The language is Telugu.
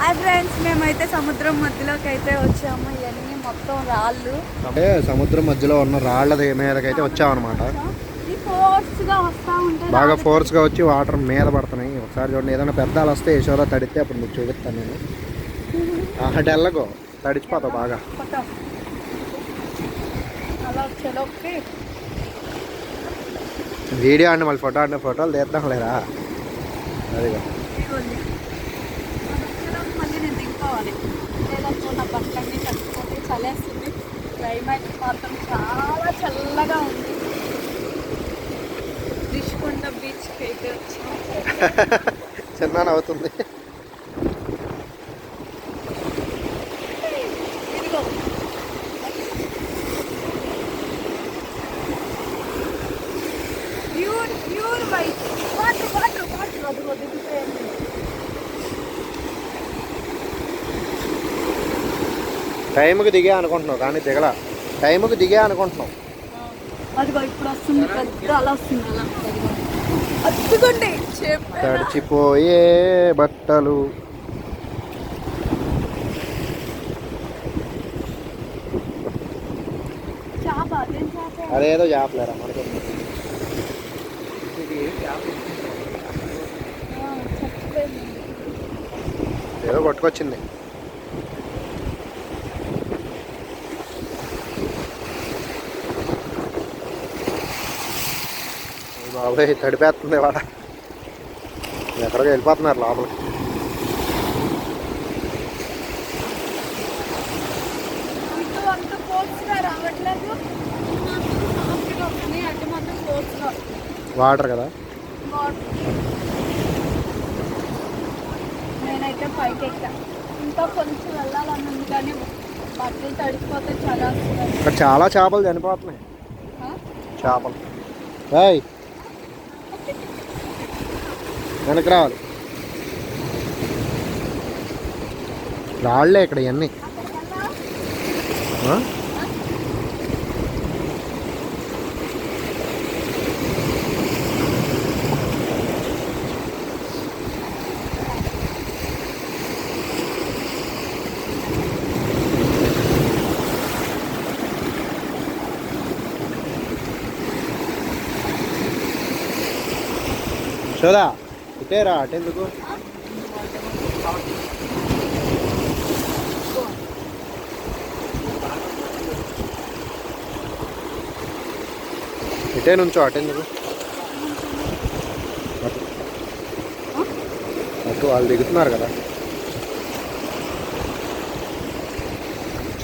హాయ్ ఫ్రెండ్స్, మేమైతే సముద్రం మధ్యలోకి అయితే వచ్చాము. ఇవన్నీ మొత్తం రాళ్ళు, అంటే సముద్రం మధ్యలో ఉన్న రాళ్ళ మీదకైతే వచ్చామన్నమాట. బాగా ఫోర్స్గా వచ్చి వాటర్ మీద పడుతున్నాయి. ఒకసారి చూడండి, ఏదైనా పెద్దాలు వస్తే యశోద తడితే అప్పుడు మీకు చూపిస్తాను నేను. అటు వెళ్ళకో, తడిచిపోతావు బాగా. వీడియో అండి, మళ్ళీ ఫోటో అంటే ఫోటోలు తీద్దాం లేరా. అదిగా మళ్ళీ నేను దిగిపోవాలి, లేదంటే నా బట్టలన్నీ తగ్గిపోతే చలేస్తుంది. క్లైమేట్ మాత్రం చాలా చల్లగా ఉంది. రిషికొండ బీచ్కి అయితే వచ్చాము. చిన్న అవుతుంది. ఇదిగో pure pure white water water water. అదిగో దిగిపోయింది. టైంకి దిగే అనుకుంటున్నావు కానీ దిగలా. టైంకి దిగే అనుకుంటున్నావు. అదిగో ఇప్పుడు వస్తుంది, పెద్ద అలా వస్తుంది. అలా అద్దుకోండి. తడిచిపోయే బట్టలు. అదేదో చేపలేరా మనకి. ఏదో కొట్టుకొచ్చింది. బాబాయ్ తడిపేస్తుంది వాడ. ఎక్కడికి వెళ్ళిపోతున్నారు లోపలికి. వాటర్ కదా. నేనైతే పైకి ఎక్కా. ఇంకా కొంచెం వెళ్ళాలన్నది కానీ బట్టలు తడిపోతే చాలా. ఇక్కడ చాలా చేపలు చనిపోతున్నాయి. చేపలు వెనక్కి రావాలి. రాళ్లే ఇక్కడ ఇవన్నీ. చూదా ఇటేరా, అటెందుకు. ఇటే నుంచో, అటెందుకు. అటు వాళ్ళు దిగుతున్నారు కదా.